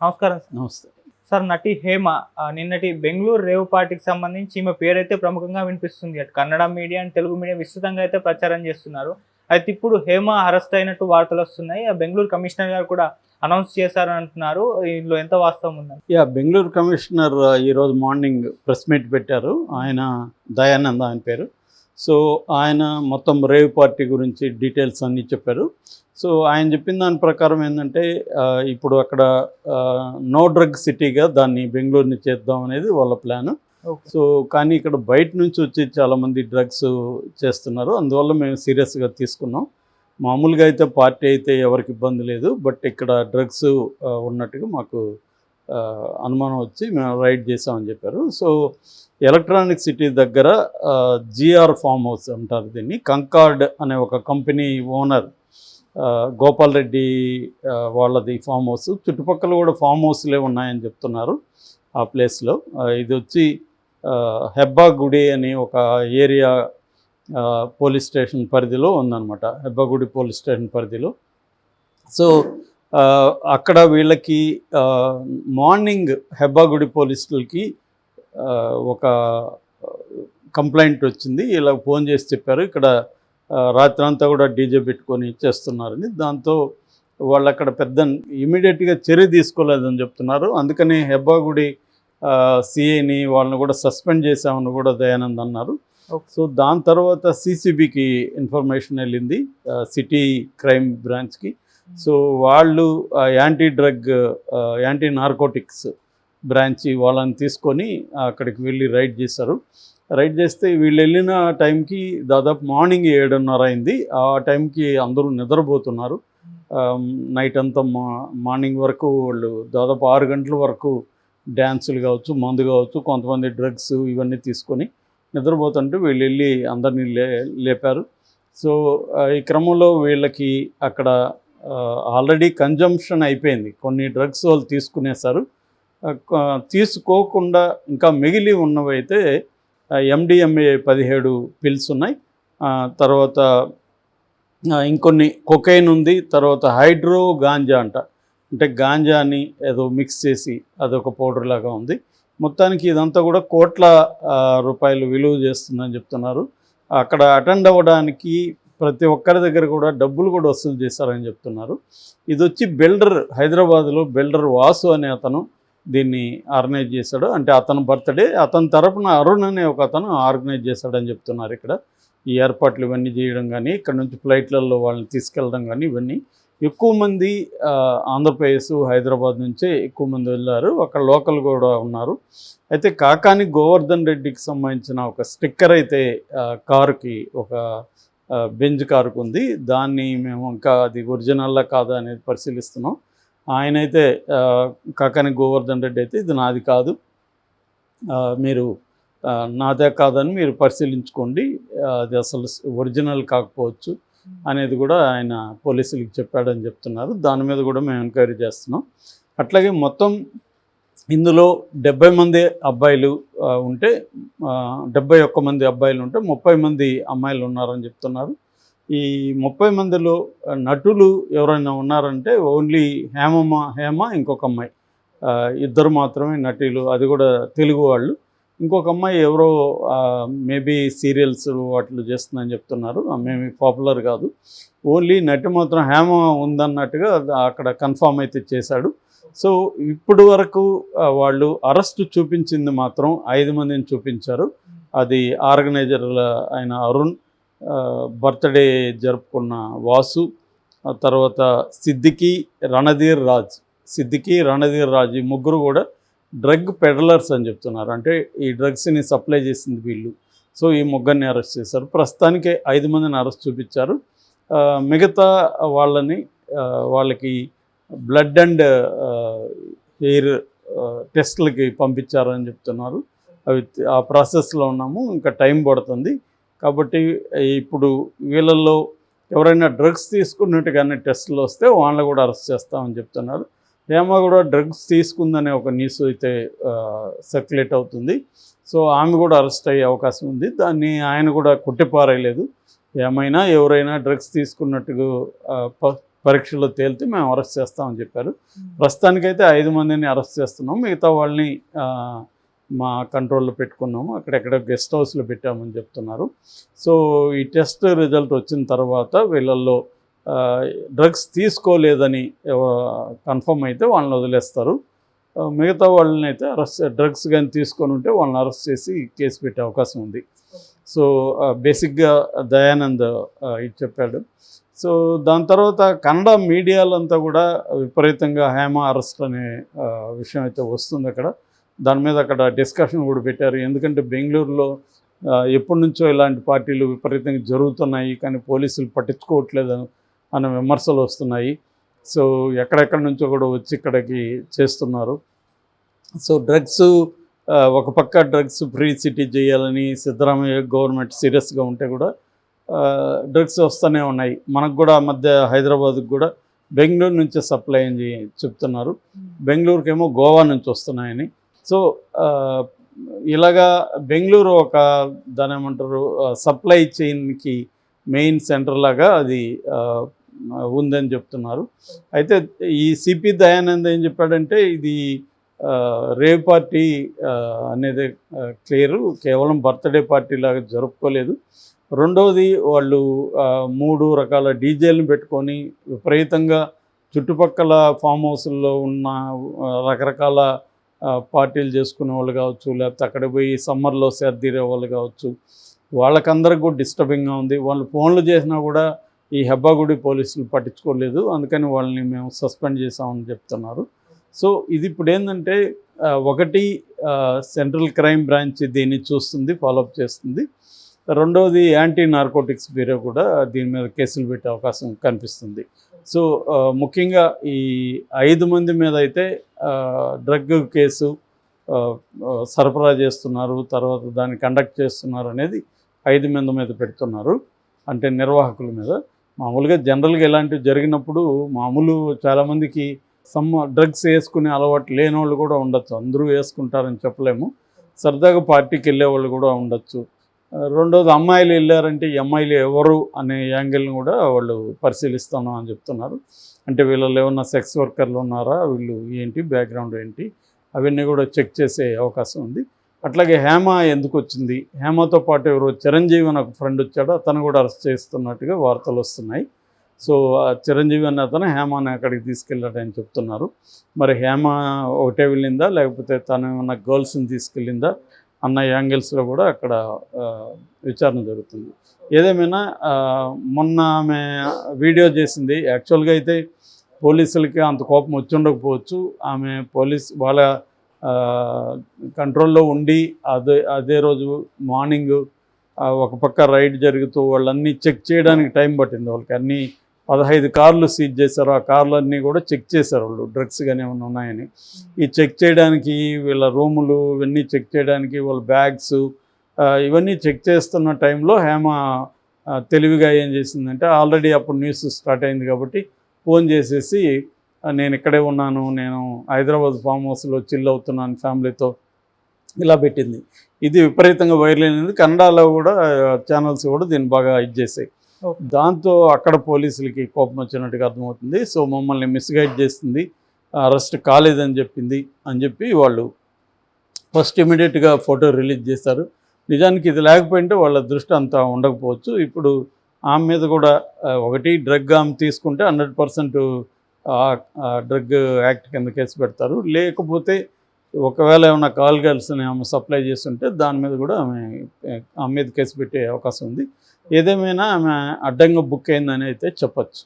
నమస్కారం సార్. నమస్తే. సార్ నటి హేమ నిన్నటి బెంగుళూరు రేవ్ పార్టీకి సంబంధించి ఈమె పేరైతే ప్రముఖంగా వినిపిస్తుంది. అటు Kannada media and Telugu media విస్తృతంగా అయితే ప్రచారం చేస్తున్నారు. అయితే ఇప్పుడు హేమ అరెస్ట్ అయినట్టు వార్తలు వస్తున్నాయి. ఆ బెంగుళూరు కమిషనర్ గారు కూడా అనౌన్స్ చేశారని అంటున్నారు. ఇందులో ఎంత వాస్తవం ఉందని? బెంగుళూరు కమిషనర్ ఈరోజు మార్నింగ్ ప్రెస్ మీట్ పెట్టారు. ఆయన దయానంద్ ఆయన పేరు. సో ఆయన మొత్తం రేవ్ పార్టీ గురించి డీటెయిల్స్ అన్నీ చెప్పారు. సో ఆయన చెప్పిన దాని ప్రకారం ఏంటంటే ఇప్పుడు అక్కడ నో డ్రగ్ సిటీగా దాన్ని బెంగళూరుని చేద్దాం అనేది వాళ్ళ ప్లాను. సో కానీ ఇక్కడ బయట నుంచి వచ్చి చాలామంది డ్రగ్స్ చేస్తున్నారు. అందువల్ల మేము సీరియస్గా తీసుకున్నాం. మామూలుగా అయితే పార్టీ అయితే ఎవరికి ఇబ్బంది లేదు, బట్ ఇక్కడ డ్రగ్స్ ఉన్నట్టుగా మాకు అనుమానం వచ్చి మేము రైడ్ చేసామని చెప్పారు. సో ఎలక్ట్రానిక్ సిటీ దగ్గర జిఆర్ ఫామ్ హౌస్ అంటారు దీన్ని. కంకార్డ్ అనే ఒక కంపెనీ ఓనర్ గోపాల్ రెడ్డి వాళ్ళది ఫామ్ హౌస్. చుట్టుపక్కల కూడా ఫామ్ హౌస్లే ఉన్నాయని చెప్తున్నారు ఆ ప్లేస్లో. ఇది వచ్చి హెబ్బాగుడి అని ఒక ఏరియా పోలీస్ స్టేషన్ పరిధిలో ఉందన్నమాట. హెబ్బాగుడి పోలీస్ స్టేషన్ పరిధిలో. సో అక్కడ వీళ్ళకి మార్నింగ్ హెబ్బాగుడి పోలీసులకి ఒక కంప్లైంట్ వచ్చింది. ఇలా ఫోన్ చేసి చెప్పారు ఇక్కడ రాత్రి అంతా కూడా డీజే పెట్టుకొని చేస్తున్నారని. దాంతో వాళ్ళు అక్కడ పెద్ద ఇమీడియట్గా చర్య తీసుకోలేదని చెప్తున్నారు. అందుకని హెబ్బాగుడి సిఐని వాళ్ళని కూడా సస్పెండ్ చేశామని కూడా దయానంద్ అన్నారు. సో దాని తర్వాత సిసిబికి ఇన్ఫర్మేషన్ వెళ్ళింది, సిటీ క్రైమ్ బ్రాంచ్కి. సో వాళ్ళు యాంటీ నార్కోటిక్స్ బ్రాంచ్ వాళ్ళని తీసుకొని అక్కడికి వెళ్ళి రైడ్ చేశారు. రైడ్ చేస్తే వీళ్ళు వెళ్ళిన టైంకి దాదాపు మార్నింగ్ 7:30 అయింది. ఆ టైంకి అందరూ నిద్రపోతున్నారు. నైట్ అంతా మార్నింగ్ వరకు వాళ్ళు దాదాపు 6 గంటల వరకు డ్యాన్సులు కావచ్చు, మందు కావచ్చు, కొంతమంది డ్రగ్స్ ఇవన్నీ తీసుకొని నిద్రపోతుంటే వీళ్ళు వెళ్ళి అందరినీ లేపారు. సో ఈ క్రమంలో వీళ్ళకి అక్కడ ఆల్రెడీ కన్జంప్షన్ అయిపోయింది. కొన్ని డ్రగ్స్ వాళ్ళు తీసుకునేసారు. తీసుకోకుండా ఇంకా మిగిలి ఉన్నవైతే MDMA 17 పిల్స్ ఉన్నాయి. తర్వాత ఇంకొన్ని కొకైన్ ఉంది. తర్వాత హైడ్రో గాంజా అంటే గాంజాని ఏదో మిక్స్ చేసి అదొక పౌడర్ లాగా ఉంది. మొత్తానికి ఇదంతా కూడా కోట్ల రూపాయలు విలువ చేస్తుందని చెప్తున్నారు. అక్కడ అటెండ్ అవ్వడానికి ప్రతి ఒక్కరి దగ్గర కూడా డబ్బులు కూడా వసూలు చేశారని చెప్తున్నారు. ఇది వచ్చి బిల్డర్, హైదరాబాద్లో బిల్డర్ వాసు అనే అతను దీన్ని ఆర్గనైజ్ చేశాడు. అంటే అతను బర్త్డే, అతని తరపున అరుణ్ అనే ఒక అతను ఆర్గనైజ్ చేశాడని చెప్తున్నారు. ఇక్కడ ఈ ఏర్పాట్లు ఇవన్నీ చేయడం కానీ, ఇక్కడ నుంచి ఫ్లైట్లలో వాళ్ళని తీసుకెళ్ళడం కానీ, ఇవన్నీ ఎక్కువ మంది ఆంధ్రప్రదేశ్, హైదరాబాద్ నుంచే ఎక్కువ మంది వెళ్ళారు. అక్కడ లోకల్ కూడా ఉన్నారు. అయితే కాకాని గోవర్ధన్ రెడ్డికి సంబంధించిన ఒక స్టిక్కర్ అయితే కారుకి, ఒక బెంజ్ కారుకు ఉంది. దాన్ని మేము ఇంకా అది ఒరిజినల్లా కాదా అనేది పరిశీలిస్తున్నాం. ఆయనైతే కాకాని గోవర్ధన్ రెడ్డి అయితే ఇది నాది కాదు, మీరు నాదే కాదని మీరు పరిశీలించుకోండి, అది అసలు ఒరిజినల్ కాకపోవచ్చు అనేది కూడా ఆయన పోలీసులకు చెప్పాడని చెప్తున్నారు. దాని మీద కూడా మేము ఎంక్వైరీ చేస్తున్నాం. అట్లాగే మొత్తం ఇందులో 70 మంది అబ్బాయిలు ఉంటే 71 మంది అబ్బాయిలు ఉంటే 30 మంది అమ్మాయిలు ఉన్నారని చెప్తున్నారు. ఈ 30 మందిలో నటులు ఎవరైనా ఉన్నారంటే ఓన్లీ హేమ ఇంకొక అమ్మాయి, ఇద్దరు మాత్రమే నటులు, అది కూడా తెలుగు వాళ్ళు. ఇంకొక అమ్మాయి ఎవరో మేబీ సీరియల్స్ వాటిలో చేస్తుందని చెప్తున్నారు. మేము పాపులర్ కాదు, ఓన్లీ నటి మాత్రం హేమ ఉందన్నట్టుగా అక్కడ కన్ఫామ్ అయితే చేశాడు. సో ఇప్పుడు వరకు వాళ్ళు అరెస్ట్ చూపించింది మాత్రం 5 మందిని చూపించారు. అది ఆర్గనైజర్ల ఆయన అరుణ్, బర్త్డే జరుపుకున్న వాసు, తర్వాత సిద్దికి రణధీర్ రాజ్, ఈ ముగ్గురు కూడా డ్రగ్ పెడలర్స్ అని చెప్తున్నారు. అంటే ఈ డ్రగ్స్ని సప్లై చేసింది వీళ్ళు. సో ఈ ముగ్గురిని అరెస్ట్ చేశారు. ప్రస్తుతానికి 5 మందిని అరెస్ట్ చూపించారు. మిగతా వాళ్ళకి బ్లడ్ అండ్ హెయిర్ టెస్ట్లకి పంపించారని చెప్తున్నారు. అవి ఆ ప్రాసెస్లో ఉన్నాము, ఇంకా టైం పడుతుంది. కాబట్టి ఇప్పుడు వీళ్ళల్లో ఎవరైనా డ్రగ్స్ తీసుకున్నట్టుగానే టెస్టులు వస్తే వాళ్ళని కూడా అరెస్ట్ చేస్తామని చెప్తున్నారు. హేమ కూడా డ్రగ్స్ తీసుకుందనే ఒక న్యూస్ అయితే సర్క్యులేట్ అవుతుంది. సో ఆమె కూడా అరెస్ట్ అయ్యే అవకాశం ఉంది. దాన్ని ఆయన కూడా కొట్టిపారేయలేదు. ఏమైనా ఎవరైనా డ్రగ్స్ తీసుకున్నట్టుగా పరీక్షలో తేలితే మేము అరెస్ట్ చేస్తామని చెప్పారు. ప్రస్తుతానికైతే 5 మందిని అరెస్ట్ చేస్తున్నాం, మిగతా వాళ్ళని మా కంట్రోల్లో పెట్టుకున్నాము, అక్కడెక్కడ గెస్ట్ హౌస్లో పెట్టామని చెప్తున్నారు. సో ఈ టెస్ట్ రిజల్ట్ వచ్చిన తర్వాత వీళ్ళల్లో డ్రగ్స్ తీసుకోలేదని కన్ఫర్మ్ అయితే వాళ్ళని వదిలేస్తారు. మిగతా వాళ్ళని అయితే డ్రగ్స్ కానీ తీసుకొని ఉంటే వాళ్ళని అరెస్ట్ చేసి కేసు పెట్టే అవకాశం ఉంది. సో బేసిక్గా దయానంద్ ఇది చెప్పాడు. సో దాని తర్వాత కన్నడ మీడియాలంతా కూడా విపరీతంగా హేమ అరెస్ట్ అనే విషయం అయితే వస్తుంది అక్కడ. దాని మీద అక్కడ డిస్కషన్ కూడా పెట్టారు. ఎందుకంటే బెంగళూరులో ఎప్పటి నుంచో ఇలాంటి పార్టీలు విపరీతంగా జరుగుతున్నాయి, కానీ పోలీసులు పట్టించుకోవట్లేదు అనే విమర్శలు వస్తున్నాయి. సో ఎక్కడెక్కడి నుంచో కూడా వచ్చి ఇక్కడికి చేస్తున్నారు. సో డ్రగ్స్ ఒక పక్క డ్రగ్స్ ఫ్రీ సిటీ చేయాలని సిద్ధరామయ్య గవర్నమెంట్ సీరియస్గా ఉంటే కూడా డ్రగ్స్ వస్తూనే ఉన్నాయి. మనకు కూడా మధ్య హైదరాబాద్కి కూడా బెంగళూరు నుంచి సప్లై అని చెప్తున్నారు, బెంగళూరుకేమో గోవా నుంచి వస్తున్నాయని. సో ఇలాగా బెంగళూరు ఒక దాని ఏమంటారు సప్లై చైన్కి మెయిన్ సెంటర్ లాగా అది ఉందని చెప్తున్నారు. అయితే ఈ సిపి దయానంద్ ఏం చెప్పాడంటే ఇది రేవ్ పార్టీ అనేది క్లియరు, కేవలం బర్త్డే పార్టీ లాగా జరుపుకోలేదు. రెండవది వాళ్ళు 3 రకాల డీజేలను పెట్టుకొని విపరీతంగా చుట్టుపక్కల ఫామ్ హౌస్ల్లో ఉన్న రకరకాల పార్టీలు చేసుకునే వాళ్ళు కావచ్చు, లేకపోతే అక్కడ పోయి సమ్మర్లో సేదీరే వాళ్ళు కావచ్చు, వాళ్ళకందరికి కూడా డిస్టర్బింగ్గా ఉంది. వాళ్ళు ఫోన్లు చేసినా కూడా ఈ హెబ్బాగుడి పోలీసులు పట్టించుకోలేదు, అందుకని వాళ్ళని మేము సస్పెండ్ చేసామని చెప్తున్నారు. సో ఇది ఇప్పుడు ఏంటంటే ఒకటి సెంట్రల్ క్రైమ్ బ్రాంచ్ దీన్ని చూస్తుంది, ఫాలోఅప్ చేస్తుంది. రెండవది యాంటీ నార్కోటిక్స్ బ్యూరో కూడా దీని మీద కేసులు పెట్టే అవకాశం కనిపిస్తుంది. సో ముఖ్యంగా ఈ 5 మంది మీద అయితే డ్రగ్ కేసు సరఫరా చేస్తున్నారు, తర్వాత దాన్ని కండక్ట్ చేస్తున్నారు అనేది 5 మంది మీద పెడుతున్నారు, అంటే నిర్వాహకుల మీద. మామూలుగా జనరల్గా ఇలాంటివి జరిగినప్పుడు మామూలు చాలామందికి డ్రగ్స్ వేసుకునే అలవాటు లేని వాళ్ళు కూడా ఉండొచ్చు, అందరూ వేసుకుంటారని చెప్పలేము, సరదాగా పార్టీకి వెళ్ళే వాళ్ళు కూడా ఉండొచ్చు. రెండోది అమ్మాయిలు వెళ్ళారంటే ఈ అమ్మాయిలు ఎవరు అనే యాంగిల్ని కూడా వాళ్ళు పరిశీలిస్తున్నాం అని చెప్తున్నారు. అంటే వీళ్ళలో ఏమన్నా సెక్స్ వర్కర్లు ఉన్నారా, వీళ్ళు ఏంటి బ్యాక్గ్రౌండ్ ఏంటి, అవన్నీ కూడా చెక్ చేసే అవకాశం ఉంది. అట్లాగే హేమ ఎందుకు వచ్చింది, హేమతో పాటు ఎవరు చిరంజీవి అని ఒక ఫ్రెండ్ వచ్చాడో అతను కూడా అరెస్ట్ చేస్తున్నట్టుగా వార్తలు వస్తున్నాయి. సో చిరంజీవి అన్న అతను హేమని అక్కడికి తీసుకెళ్ళాడని చెప్తున్నారు. మరి హేమ ఒకటే వెళ్ళిందా లేకపోతే తను ఏమన్నా గర్ల్స్ని తీసుకెళ్ళిందా అన్న యాంగిల్స్లో కూడా అక్కడ విచారణ జరుగుతుంది. ఏదేమైనా మొన్న ఆమె వీడియో చేసింది, యాక్చువల్గా అయితే పోలీసులకి అంత కోపం వచ్చి ఉండకపోవచ్చు, ఆమె వాళ్ళ కంట్రోల్లో ఉండి అదే రోజు మార్నింగ్ ఒక పక్క రైడ్ జరుగుతూ వాళ్ళన్నీ చెక్ చేయడానికి టైం పట్టింది. వాళ్ళకి అన్నీ 15 కార్లు సీజ్ చేశారు, ఆ కార్లన్నీ కూడా చెక్ చేశారు వాళ్ళు, డ్రగ్స్ కానీ ఏమైనా ఉన్నాయని. ఈ చెక్ చేయడానికి వీళ్ళ రూములు ఇవన్నీ చెక్ చేయడానికి వాళ్ళ బ్యాగ్స్ ఇవన్నీ చెక్ చేస్తున్న టైంలో హేమ తెలివిగా ఏం చేసిందంటే, ఆల్రెడీ అప్పుడు న్యూస్ స్టార్ట్ అయింది కాబట్టి ఫోన్ చేసేసి నేను ఇక్కడే ఉన్నాను, నేను హైదరాబాద్ ఫామ్ హౌస్లో చిల్ అవుతున్నాను ఫ్యామిలీతో, ఇలా పెట్టింది. ఇది విపరీతంగా వైరల్ అయినది. కన్నడలో కూడా ఛానల్స్ కూడా దీన్ని బాగా ఇది చేసాయి. దాంతో అక్కడ పోలీసులకి కోపం వచ్చినట్టుగా అర్థమవుతుంది. సో మమ్మల్ని మిస్గైడ్ చేస్తుంది, అరెస్ట్ కాలేదని చెప్పింది అని చెప్పి వాళ్ళు ఫస్ట్ ఇమీడియట్గా ఫోటో రిలీజ్ చేశారు. నిజానికి ఇది లేకపోయింటే వాళ్ళ దృష్టి అంతా ఉండకపోవచ్చు. ఇప్పుడు ఆమె మీద కూడా ఒకటి డ్రగ్ ఆమె తీసుకుంటే 100% డ్రగ్ యాక్ట్ కింద కేసు పెడతారు. లేకపోతే ఒకవేళ ఏమైనా కాల్ గర్ల్స్ని ఆమె సప్లై చేస్తుంటే దాని మీద కూడా ఆమె మీద కేసు పెట్టే అవకాశం ఉంది. ఏదేమైనా ఆమె అడ్డంగా బుక్ అయిందని అయితే చెప్పచ్చు.